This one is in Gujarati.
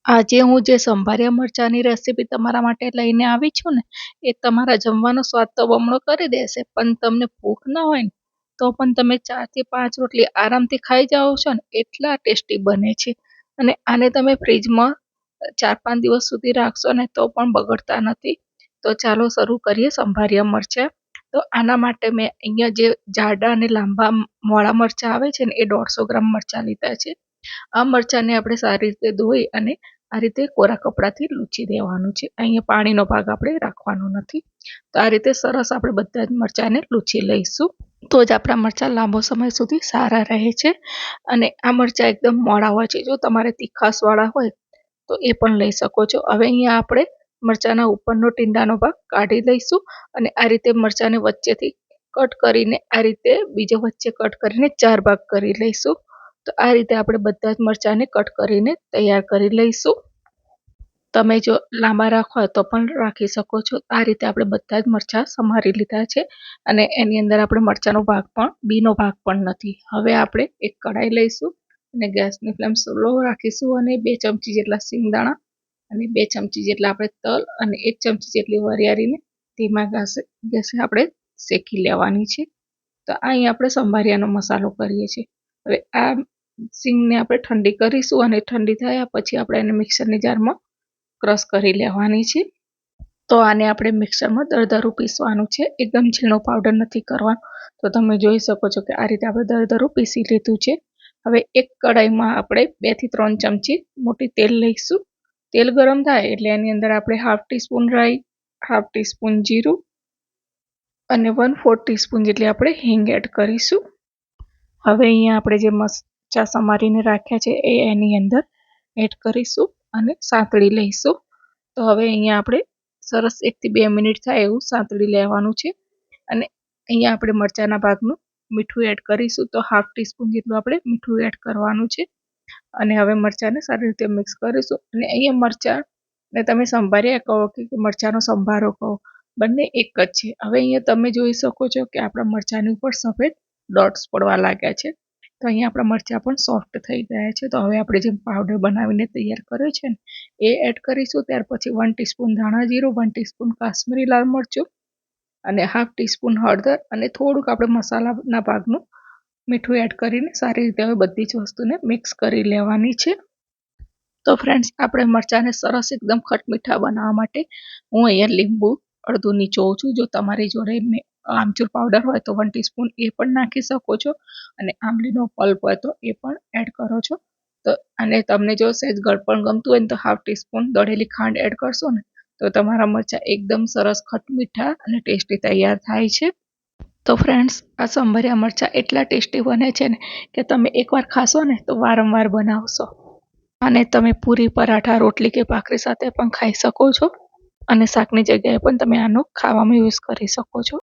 આજે હું જે સંભાર્યા મરચાંની રેસીપી તમારા માટે લઈને આવી છું ને, એ તમારા જમવાનો સ્વાદ તો બમણો કરી દેશે, પણ તમને ભૂખ ન હોય ને તો પણ તમે 4 થી 5 રોટલી આરામથી ખાઈ જાઓ છો ને, એટલા ટેસ્ટી બને છે. અને આને તમે ફ્રીજમાં 4-5 દિવસ સુધી રાખશો ને તો પણ બગડતા નથી. તો ચાલો શરૂ કરીએ સંભાર્યા મરચાં. તો આના માટે મેં અહીંયા જે જાડા અને લાંબા મોળા મરચાં આવે છે ને, એ 150 ગ્રામ મરચાં લીધા છે. આ મરચાંને આપણે સારી રીતે ધોઈ અને આ રીતે કોરા કપડાથી લૂછી દેવાનું છે. અહીંયા પાણીનો ભાગ આપણે રાખવાનો નથી. તો આ રીતે સરસ આપણે બધા જ મરચાંને લૂછી લઈશું, તો જ આપણા મરચાં લાંબો સમય સુધી સારા રહે છે. અને આ મરચાં એકદમ મોળા હોય છે. જો તમારે તીખાસવાળા હોય તો એ પણ લઈ શકો છો. હવે અહીંયા આપણે મરચાંના ઉપરનો ટીંડાનો ભાગ કાઢી લઈશું અને આ રીતે મરચાંને વચ્ચેથી કટ કરીને આ રીતે બીજો વચ્ચે કટ કરીને 4 ભાગ કરી લઈશું. તો આ રીતે આપણે બધા જ મરચાંને કટ કરીને તૈયાર કરી લઈશું. તમે જો લાંબા રાખવા હોય તો પણ રાખી શકો છો. આ રીતે આપણે બધા જ મરચાં સમારી લીધા છે અને એની અંદર આપણે મરચાંનો ભાગ પણ બીનો ભાગ પણ નથી. હવે આપણે એક કઢાઈ લઈશું અને ગેસની ફ્લેમ સ્લો રાખીશું અને 2 ચમચી જેટલા સિંગદાણા અને 2 ચમચી જેટલા આપણે તલ અને 1 ચમચી જેટલી વરિયાળીને ધીમા ગેસે આપણે શેકી લેવાની છે. તો અહીં આપણે સંભારિયાનો મસાલો કરીએ છીએ. હવે આ સિંગને આપણે ઠંડી કરીશું અને ઠંડી થયા પછી આપણે એને મિક્સરની જારમાં ક્રશ કરી લેવાની છે. તો આને આપણે મિક્સરમાં દરદરું પીસવાનું છે, એકદમ ઝીણો પાવડર નથી કરવાનો. તો તમે જોઈ શકો છો કે આ રીતે આપણે દરદરું પીસી લીધું છે. હવે એક કઢાઈમાં આપણે 2 થી 3 ચમચી મોટી તેલ લઈશું. તેલ ગરમ થાય એટલે એની અંદર આપણે 1/2 ટીસ્પૂન રાઈ, 1/2 ટીસ્પૂન જીરું અને 1/4 ટીસ્પૂન જેટલી આપણે હિંગ એડ કરીશું. હવે અહીંયા આપણે જે મરચાં સમારીને રાખ્યા છે એ એની અંદર એડ કરીશું અને સાંતળી લઈશું. તો હવે અહીંયા આપણે સરસ 1 થી 2 મિનિટ થાય એવું સાંતળી લેવાનું છે. અને અહીંયા આપણે મરચાંના ભાગનું મીઠું એડ કરીશું. તો 1/2 ટીસ્પૂન જેટલું આપણે મીઠું એડ કરવાનું છે. અને હવે મરચાંને સારી રીતે મિક્સ કરીશું. અને અહીંયા મરચાંને તમે સંભાર્યા કહો કે મરચાંનો સંભારો કહો, બંને એક જ છે. હવે અહીંયા તમે જોઈ શકો છો કે આપણા મરચાંની ઉપર સફેદ ડોટ્સ પડવા લાગ્યા છે. તો અહીંયા આપણા મરચાં પણ સોફ્ટ થઈ ગયા છે. તો હવે આપણે જે પાવડર બનાવીને તૈયાર કર્યો છે ને એ એડ કરીશું. ત્યાર પછી 1 ટીસ્પૂન ધાણા જીરું, 1 ટીસ્પૂન કાશ્મીરી લાલ મરચું અને 1/2 ટીસ્પૂન હળદર અને થોડુંક આપણે મસાલાના ભાગનું મીઠું એડ કરીને સારી રીતે હવે બધી જ વસ્તુને મિક્સ કરી લેવાની છે. તો ફ્રેન્ડ્સ, આપણે મરચાંને સરસ એકદમ ખટમીઠા બનાવવા માટે હું અહીંયા લીંબુ અડધું નીચોવું છું. જો તમારી જોડે આમચૂર પાવડર હોય તો 1 ટીસ્પૂન એ પણ નાખી શકો છો અને આંબલીનો પલ્પ હોય તો એ પણ એડ કરો છો. તો અને તમને જો સહેજ ગળપણ ગમતું હોય ને તો 1/2 ટીસ્પૂન દળેલી ખાંડ એડ કરશો ને તો તમારા મરચાં એકદમ સરસ ખટમીઠા અને ટેસ્ટી તૈયાર થાય છે. તો ફ્રેન્ડ્સ, આ સંભાર્યા મરચાં એટલા ટેસ્ટી બને છે ને કે તમે એકવાર ખાશો ને તો વારંવાર બનાવશો. અને તમે પૂરી, પરાઠા, રોટલી કે ભાખરી સાથે પણ ખાઈ શકો છો અને શાકની જગ્યાએ પણ તમે આનો ખાવામાં યુઝ કરી શકો છો.